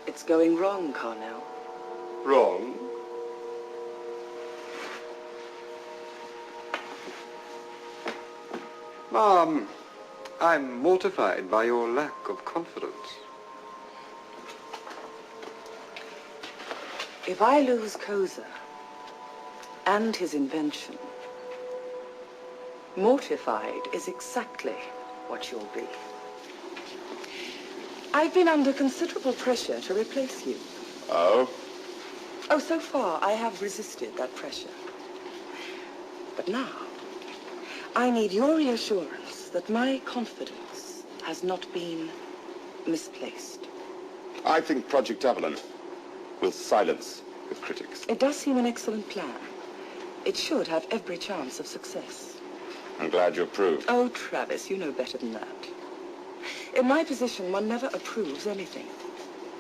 It's going wrong, Carnell. Wrong? Mom, I'm mortified by your lack of confidence. If I lose Koza and his invention, mortified is exactly what you'll be. I've been under considerable pressure to replace you. Oh? Oh, so far I have resisted that pressure. But now, I need your reassurance that my confidence has not been misplaced. I think Project Avalon will silence the critics. It does seem an excellent plan. It should have every chance of success. I'm glad you approve. Oh, Travis, you know better than that. In my position, one never approves anything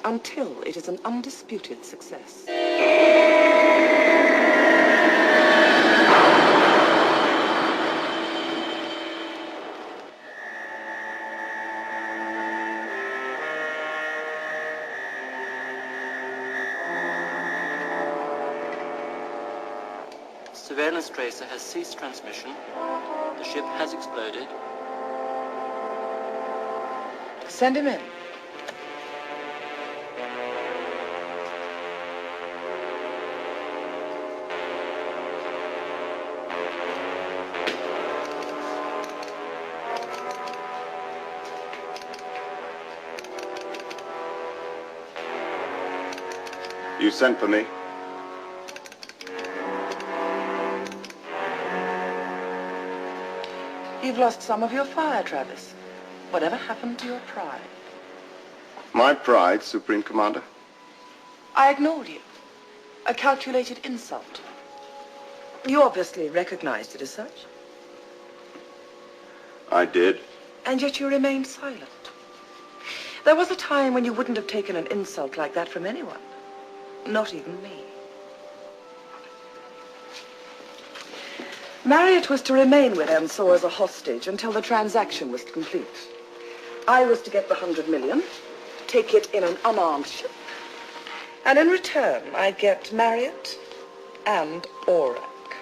until it is an undisputed success. Surveillance tracer has ceased transmission. The ship has exploded. Send him in. You sent for me? You've lost some of your fire, Travis. Whatever happened to your pride? My pride, Supreme Commander? I ignored you. A calculated insult. You obviously recognized it as such. I did. And yet you remained silent. There was a time when you wouldn't have taken an insult like that from anyone. Not even me. Marriott was to remain with Ensor as a hostage until the transaction was complete. I was to get the 100 million, take it in an unarmed ship, and in return I'd get Marriott and Aurak.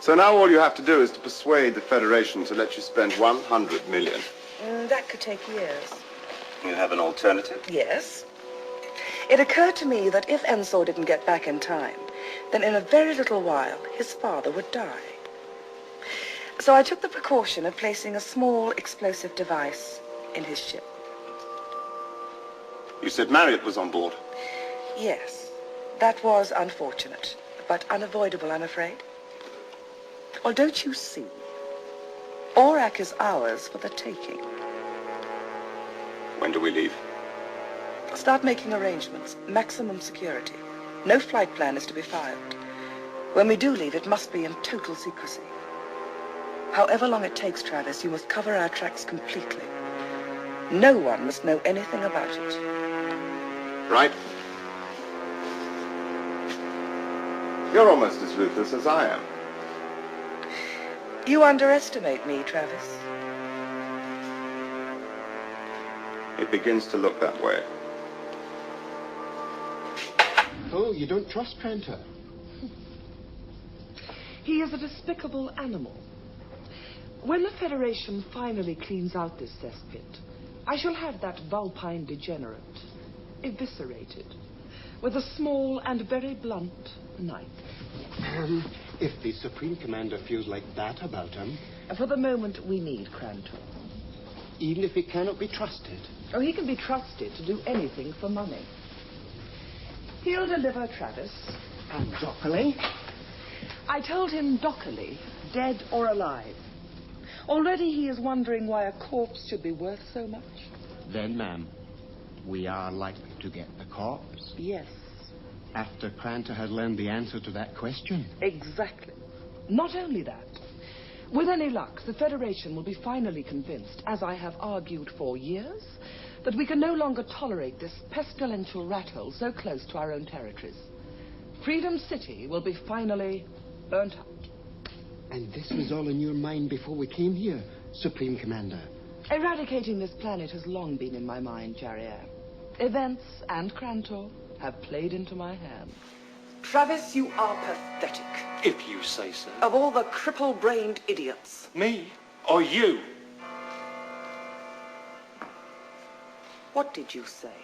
So now all you have to do is to persuade the Federation to let you spend 100 million. That could take years. You have an alternative? Yes. It occurred to me that if Ensor didn't get back in time, then in a very little while his father would die. So I took the precaution of placing a small explosive device in his ship. You said Marriott was on board. Yes, that was unfortunate, but unavoidable, I'm afraid. Well, don't you see? Aurak is ours for the taking. When do we leave? Start making arrangements. Maximum security. No flight plan is to be filed. When we do leave, it must be in total secrecy. However long it takes, Travis, you must cover our tracks completely. No one must know anything about it. Right. You're almost as ruthless as I am. You underestimate me, Travis. It begins to look that way. Oh, you don't trust Tranter? He is a despicable animal. When the Federation finally cleans out this cesspit, I shall have that vulpine degenerate eviscerated with a small and very blunt knife. If the Supreme Commander feels like that about him... For the moment, we need Crantor. Even if he cannot be trusted? Oh, he can be trusted to do anything for money. He'll deliver Travis. And Dockley? I told him Dockley, dead or alive. Already he is wondering why a corpse should be worth so much. Then, ma'am, we are likely to get the corpse? Yes. After Crantor has learned the answer to that question? Exactly. Not only that. With any luck, the Federation will be finally convinced, as I have argued for years, that we can no longer tolerate this pestilential rat-hole so close to our own territories. Freedom City will be finally burnt out. And this was all in your mind before we came here, Supreme Commander? Eradicating this planet has long been in my mind, Jarriere. Events and Crantor have played into my hands. Travis, you are pathetic. If you say so. Of all the cripple-brained idiots. Me or you? What did you say?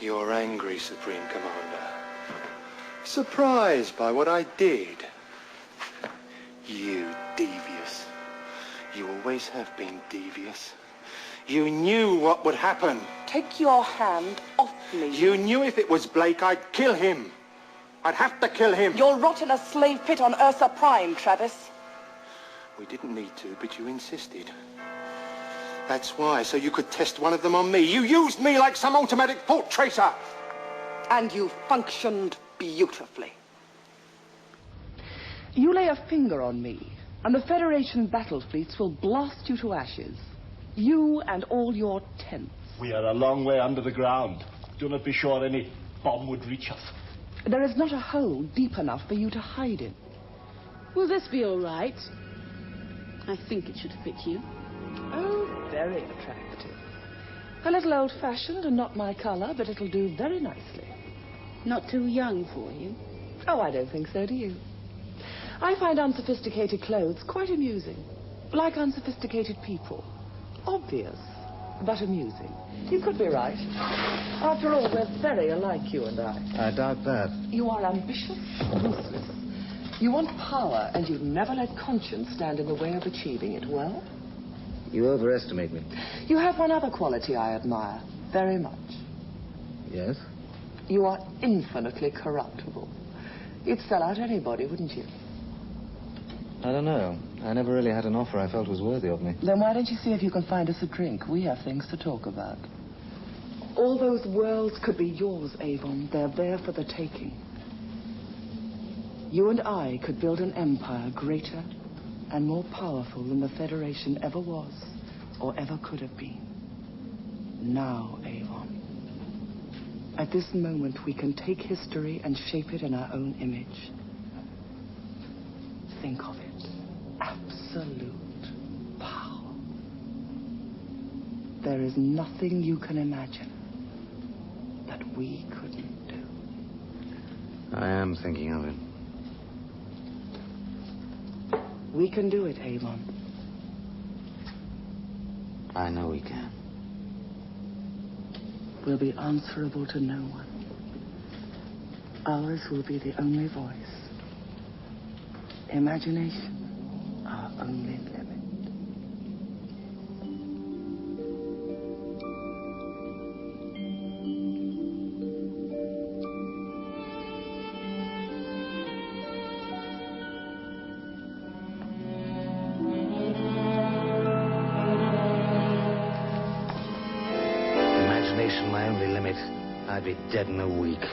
You're angry, Supreme Commander. Surprised by what I did. You devious. You always have been devious. You knew what would happen. Take your hand off me. You knew if it was Blake, I'd kill him. I'd have to kill him. You'll rot in a slave pit on Ursa Prime, Travis. We didn't need to, but you insisted. That's why, so you could test one of them on me. You used me like some automatic fault tracer. And you functioned beautifully. You lay a finger on me, and the Federation battle fleets will blast you to ashes. You and all your tents. We are a long way under the ground. Do not be sure any bomb would reach us. There is not a hole deep enough for you to hide in. Will this be all right? I think it should fit you. Oh, very attractive. A little old-fashioned and not my color, but it'll do very nicely. Not too young for you? Oh, I don't think so, do you? I find unsophisticated clothes quite amusing. Like unsophisticated people. Obvious, but amusing. You could be right. After all, we're very alike, you and I. I doubt that. You are ambitious, ruthless. You want power, and you'd never let conscience stand in the way of achieving it. Well? You overestimate me. You have one other quality I admire very much. Yes? You are infinitely corruptible. You'd sell out anybody, wouldn't you? I don't know. I never really had an offer I felt was worthy of me. Then why don't you see if you can find us a drink? We have things to talk about. All those worlds could be yours, Avon. They're there for the taking. You and I could build an empire greater and more powerful than the Federation ever was or ever could have been. Now, Avon. At this moment, we can take history and shape it in our own image. Think of it. Absolute power. There is nothing you can imagine that we couldn't do. I am thinking of it. We can do it, Avon. I know we can. We'll be answerable to no one. Ours will be the only voice. Imagination, our only limit. Imagination, my only limit. I'd be dead in a week.